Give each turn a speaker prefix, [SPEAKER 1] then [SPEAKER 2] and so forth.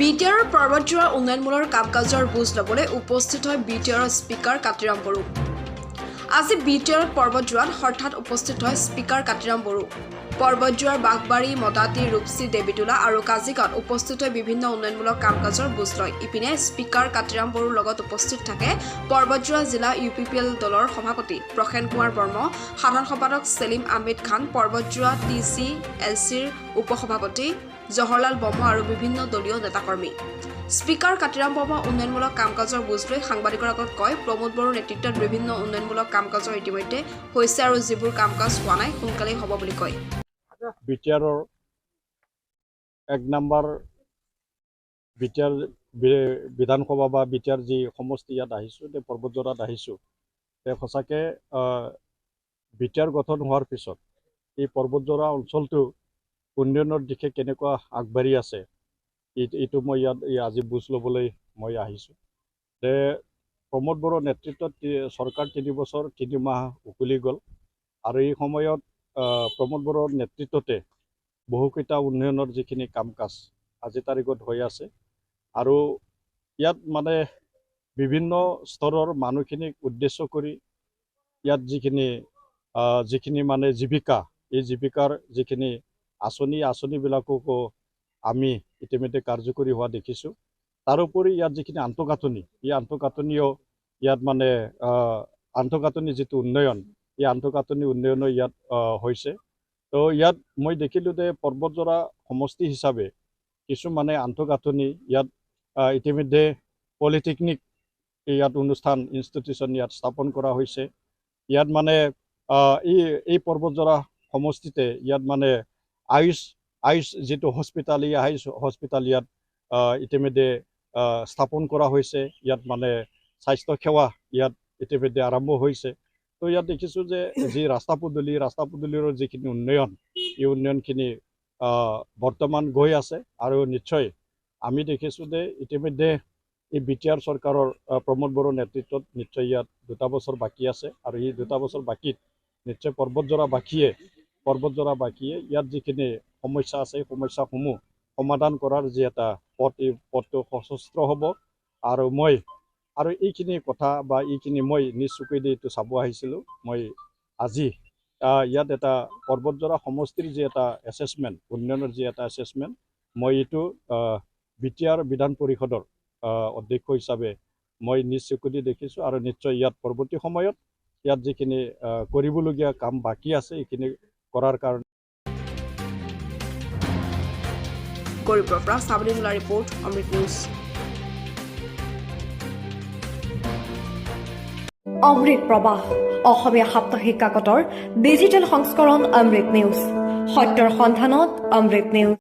[SPEAKER 1] বিটিআৰৰ পৰ্বতজোৱাৰ উন্নয়নমূলক কাম-কাজৰ বুজ ল'বলৈ উপস্থিত হয় বিটিআৰৰ স্পিকাৰ কাতিৰাম বড়ো। আজি বিটিআৰত পৰ্বতজোৱাত হঠাৎ উপস্থিত হয় স্পিকাৰ কাতিৰাম বড়ো। পৰ্বতজোৱাৰ বাঘবাৰী, মদাতি, ৰূপসী, দেৱীতোলা আৰু কাজিকাত উপস্থিত হৈ বিভিন্ন উন্নয়নমূলক কাম-কাজৰ বুজ লয়। ইপিনে স্পিকাৰ কাতিৰাম বড়োৰ লগত উপস্থিত থাকে পৰ্বতজোৱা জিলা UPPL দলৰ সভাপতি প্ৰসেন কুমাৰ বৰ্মা, সাধাৰণ সম্পাদক সেলিম আহমেদ খান, পৰ্বতজোৱা TCLCৰ উপসভাপতি জহৰলাল বৰ্মা আৰু বিভিন্ন দলীয় নেতাকৰ্মী। স্পিকাৰ কাতিৰাম বৰ্মা উন্নয়নমূলক কাম-কাজৰ বুজ লৈ সাংবাদিকৰ আগত কয়, প্ৰমোদ বড়োৰ নেতৃত্বত বিভিন্ন উন্নয়নমূলক কাম-কাজৰ ইতিমধ্যে হৈছে আৰু যিবোৰ কাম-কাজ হোৱা নাই সোনকালেই হ'ব বুলি কয়।
[SPEAKER 2] বিটিআৰৰ 1 নম্বৰ বিটিআৰ বিধানসভা বা বিটিআৰ যি সমষ্টি ইয়াত আহিছোঁ, পৰ্বতজোৱাত আহিছোঁ, সঁচাকৈ বিটিআৰ গঠন হোৱাৰ পিছত এই পৰ্বতজোৱা অঞ্চলটো উন্নয়নৰ দিশে কেনেকুৱা আগবাঢ়ি আছে এইটো মই ইয়াত আজি বুজ ল'বলৈ মই আহিছোঁ। যে প্ৰমোদ বড়োৰ নেতৃত্বত চৰকাৰ 3 বছৰ 3 মাহ উকলি গ'ল আৰু এই সময়ত প্ৰমোদ বড়োৰ নেতৃত্বতে বহুকেইটা উন্নয়নৰ যিখিনি কাম-কাজ আজিৰ তাৰিখত হৈ আছে আৰু ইয়াত মানে বিভিন্ন স্তৰৰ মানুহখিনিক উদ্দেশ্য কৰি ইয়াত যিখিনি মানে জীৱিকা, এই জীৱিকাৰ যিখিনি আঁচনিবিলাককো আমি ইতিমধ্যে কাৰ্যকৰী হোৱা দেখিছোঁ। তাৰোপৰি ইয়াত যিখিনি আন্তঃগাঁথনি, এই আন্তঃগাঁথনিও ইয়াত মানে আন্তঃগাঁথনি যিটো উন্নয়ন, এই আন্তঃগাঁথনি উন্নয়নো ইয়াত হৈছে। তো ইয়াত মই দেখিলোঁ যে পৰ্বতজোৱা সমষ্টি হিচাপে কিছুমানে আন্তঃগাঁথনি ইয়াত ইতিমধ্যে পলিটেকনিক ইয়াত অনুষ্ঠান ইনষ্টিটিউশ্যন ইয়াত স্থাপন কৰা হৈছে। ইয়াত মানে এই পৰ্বতজোৱা সমষ্টিতে ইয়াত মানে আয়ুষ যিটো হস্পিটাল, এই আয়ুষ হস্পিটাল ইয়াত ইতিমধ্যে স্থাপন কৰা হৈছে। ইয়াত মানে স্বাস্থ্য সেৱা ইয়াত ইতিমধ্যে আৰম্ভ হৈছে। তো ইয়াত দেখিছোঁ যে যি ৰাস্তা পদূলিৰ যিখিনি উন্নয়ন, এই উন্নয়নখিনি বৰ্তমান গৈ আছে আৰু নিশ্চয় আমি দেখিছোঁ যে ইতিমধ্যে এই বিটিআৰ চৰকাৰৰ প্ৰমোদ বড়োৰ নেতৃত্বত নিশ্চয় ইয়াত 2 বছৰ বাকী আছে আৰু এই 2 বছৰ বাকীত নিশ্চয় পৰ্বতজোৱা বাকীয়ে ইয়াত যিখিনি সমস্যা আছে এই সমস্যাসমূহ সমাধান কৰাৰ যি এটা পথ, এই পথটো সশস্ত্ৰ হ'ব। আৰু এইখিনি কথা বা এইখিনি মই নিজ চকুৱেদি এইটো চাব আহিছিলোঁ। মই আজি ইয়াত এটা পৰ্বতজোৱা সমষ্টিৰ যি এটা এছেছমেণ্ট, উন্নয়নৰ যি এটা এছেছমেণ্ট, মই এইটো বিটিআৰ বিধান পৰিষদৰ অধ্যক্ষ হিচাপে মই নিজ চকুদি দেখিছোঁ আৰু নিশ্চয় ইয়াত পৰৱৰ্তী সময়ত ইয়াত যিখিনি কৰিবলগীয়া কাম বাকী আছে এইখিনি কৰাৰ কাৰণে।
[SPEAKER 1] গৌৰীপুৰৰ পৰা চাবলিমুলা ৰিপৰ্ট, অমৃত নিউজ।
[SPEAKER 3] অমৃত প্ৰবাহ অসমীয়া সাপ্তাহিক কাকতৰ ডিজিটেল সংস্কৰণ অমৃত নিউজ, সত্যৰ সন্ধানত অমৃত নিউজ।